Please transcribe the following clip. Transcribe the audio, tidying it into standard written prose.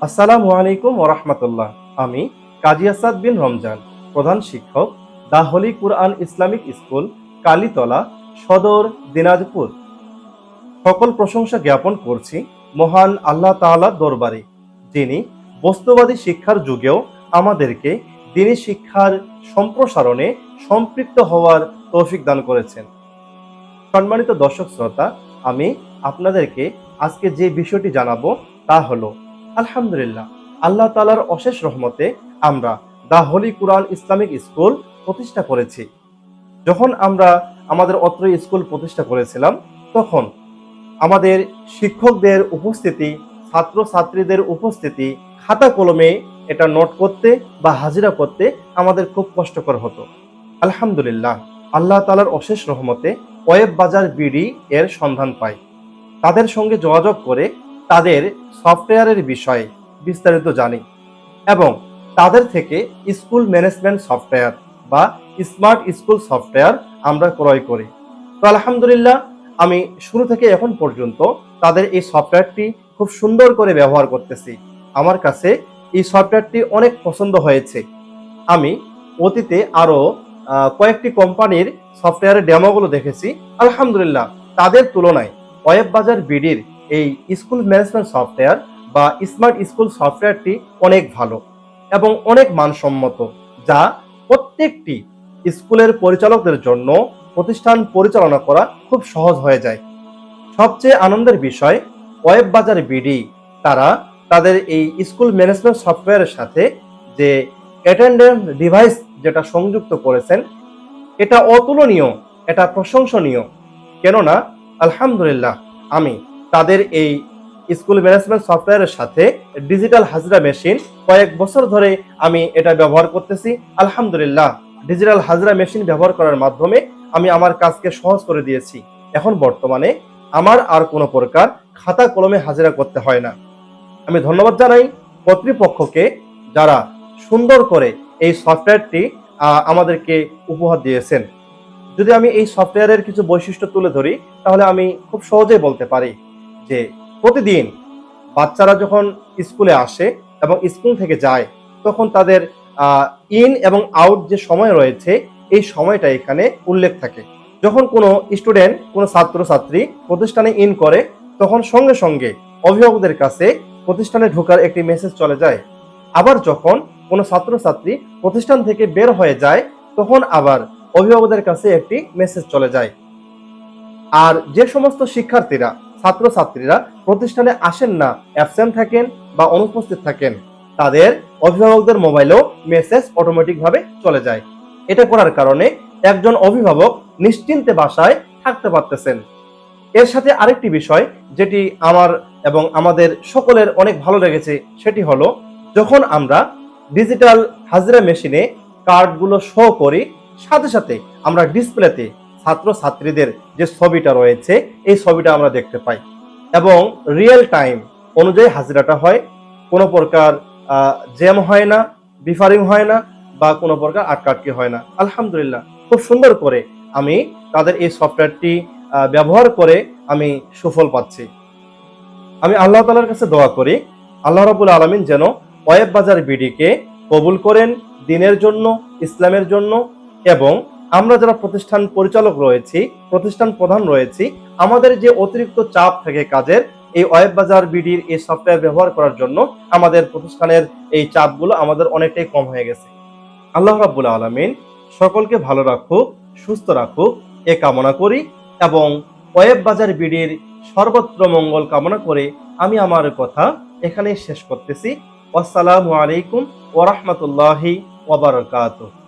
আসসালামু আলাইকুম ওয়া রাহমাতুল্লাহ। আমি কাজী আসাদ বিন রমজান, প্রধান শিক্ষক, দা হোলি কুরআন ইসলামিক স্কুল, কালীতলা, সদর, দিনাজপুর। সকল প্রশংসা জ্ঞাপন করছি মহান আল্লাহ তাআলার দরবারে, যিনি বস্তুবাদী শিক্ষার যুগেও আমাদেরকে দ্বীনি শিক্ষার সম্প্রসারণে সম্পৃক্ত হওয়ার তৌফিক দান করেছেন। সম্মানিত দর্শক শ্রোতা, আমি আপনাদেরকে আজকে যে বিষয়টি জানাবো তা হলো, আলহামদুলিল্লাহ, আল্লাহ তাআলার অশেষ রহমতে আমরা দা হোলি কুরআন ইসলামিক স্কুল প্রতিষ্ঠা করেছি। যখন আমরা আমাদের অত্র স্কুল প্রতিষ্ঠা করেছিলাম, তখন আমাদের শিক্ষকদের উপস্থিতি, ছাত্রছাত্রীদের উপস্থিতি, খাতা কলমে এটা নোট করতে বা হাজিরা করতে আমাদের খুব কষ্টকর হতো। আলহামদুলিল্লাহ, আল্লাহ তাআলার অশেষ রহমতে ওয়েব বাজার বিডি এর সন্ধান পাই। তাদের সঙ্গে যোগাযোগ করে তাদের সফটওয়্যারের বিষয়ে বিস্তারিত জানি এবং তাদের থেকে স্কুল ম্যানেজমেন্ট সফটওয়্যার বা স্মার্ট স্কুল সফটওয়্যার আমরা ক্রয় করি। তো আলহামদুলিল্লাহ, আমি শুরু থেকে এখন পর্যন্ত তাদের এই সফটওয়্যারটি খুব সুন্দর করে ব্যবহার করতেছি। আমার কাছে এই সফটওয়্যারটি অনেক পছন্দ হয়েছে। আমি অতীতে আরো কয়েকটি কোম্পানির সফটওয়্যারের ডেমোগুলো দেখেছি। আলহামদুলিল্লাহ, তাদের তুলনায় ওয়েব বাজার বিডির এই স্কুল ম্যানেজমেন্ট সফটওয়্যার বা স্মার্ট স্কুল সফটওয়্যারটি অনেক ভালো এবং অনেক মানসম্মত, যা প্রত্যেকটি স্কুলের পরিচালকদের জন্য প্রতিষ্ঠান পরিচালনা করা খুব সহজ হয়ে যায়। সবচেয়ে আনন্দের বিষয়, ওয়েব বাজার বিডি তারা তাদের এই স্কুল ম্যানেজমেন্ট সফটওয়্যারের সাথে যে অ্যাটেন্ডেন্স ডিভাইস যেটা সংযুক্ত করেছেন, এটা অতুলনীয়, এটা প্রশংসনীয়। কেননা আলহামদুলিল্লাহ, আমি তাদের এই স্কুল ম্যানেজমেন্ট সফটওয়্যারের সাথে ডিজিটাল হাজিরা মেশিন কয়েক বছর ধরে আমি এটা ব্যবহার করতেছি। আলহামদুলিল্লাহ, ডিজিটাল হাজিরা মেশিন ব্যবহার করার মাধ্যমে আমি আমার কাজকে সহজ করে দিয়েছি। এখন বর্তমানে আমার আর কোনো প্রকার খাতা কলমে হাজিরা করতে হয় না। আমি ধন্যবাদ জানাই কর্তৃপক্ষকে, যারা সুন্দর করে এই সফটওয়্যারটি আমাদেরকে উপহার দিয়েছেন। যদি আমি এই সফটওয়্যারের কিছু বৈশিষ্ট্য তুলে ধরি, তাহলে আমি খুব সহজেই বলতে পারি যে প্রতিদিন বাচ্চারা যখন স্কুলে আসে এবং স্কুল থেকে যায়, তখন তাদের ইন এবং আউট যে সময় রয়েছে, এই সময়টা এখানে উল্লেখ থাকে। যখন কোনো স্টুডেন্ট, কোনো ছাত্রছাত্রী প্রতিষ্ঠানে ইন করে, তখন সঙ্গে সঙ্গে অভিভাবকদের কাছে প্রতিষ্ঠানে ঢোকার একটি মেসেজ চলে যায়। আবার যখন কোনো ছাত্রছাত্রী প্রতিষ্ঠান থেকে বের হয়ে যায়, তখন আবার অভিভাবকদের কাছে একটি মেসেজ চলে যায়। আর যে সমস্ত শিক্ষার্থীরা, ছাত্রছাত্রীরা প্রতিষ্ঠানে আসেন না, অ্যাবসেন্ট থাকেন বা অনুপস্থিত থাকেন, তাদের অভিভাবকদের মোবাইলেও মেসেজ অটোমেটিক ভাবে চলে যায়। এটা করার কারণে একজন অভিভাবক নিশ্চিন্তে বাসায় থাকতে পারতেছেন। এর সাথে আরেকটি বিষয় যেটি আমার এবং আমাদের সকলের অনেক ভালো লেগেছে, সেটি হলো, যখন আমরা ডিজিটাল হাজিরা মেশিনে কার্ডগুলো শো করি, সাথে সাথে আমরা ডিসপ্লেতে ছাত্রছাত্রীদের যে ছবিটা রয়েছে, এই ছবিটা আমরা দেখতে পাই এবং রিয়েল টাইম অনুযায়ী হাজিরাটা হয়। কোনো প্রকার জ্যাম হয় না, বিফারিং হয় না বা কোনো প্রকার আটকাটকি হয় না। আলহামদুলিল্লাহ, খুব সুন্দর করে আমি তাদের এই সফটওয়্যারটি ব্যবহার করে আমি সুফল পাচ্ছি। আমি আল্লাহ তাআলার কাছে দোয়া করি, আল্লাহ রাব্বুল আলামিন যেন ওয়েব বাজার বিডিকে কবুল করেন দ্বীনের জন্য, ইসলামের জন্য, এবং আমরা যারা প্রতিষ্ঠান পরিচালক রয়েছি, প্রতিষ্ঠান প্রধান রয়েছি, আমাদের যে অতিরিক্ত চাপ থাকে কাজের, এই ওয়েব বাজার বিডির এই সফটওয়্যার ব্যবহার করার জন্য আমাদের প্রতিষ্ঠানের এই চাপগুলো আমাদের অনেকটাই কম হয়ে গেছে। আল্লাহ রাব্বুল আলামিন সকলকে ভালো রাখুক, সুস্থ রাখুক, এ কামনা করি এবং ওয়েব বাজার বিডির সর্বত্র মঙ্গল কামনা করে আমি আমার কথা এখানেই শেষ করতেছি। আসসালামু আলাইকুম ওয়া রাহমাতুল্লাহি ওয়া বারাকাতুহু।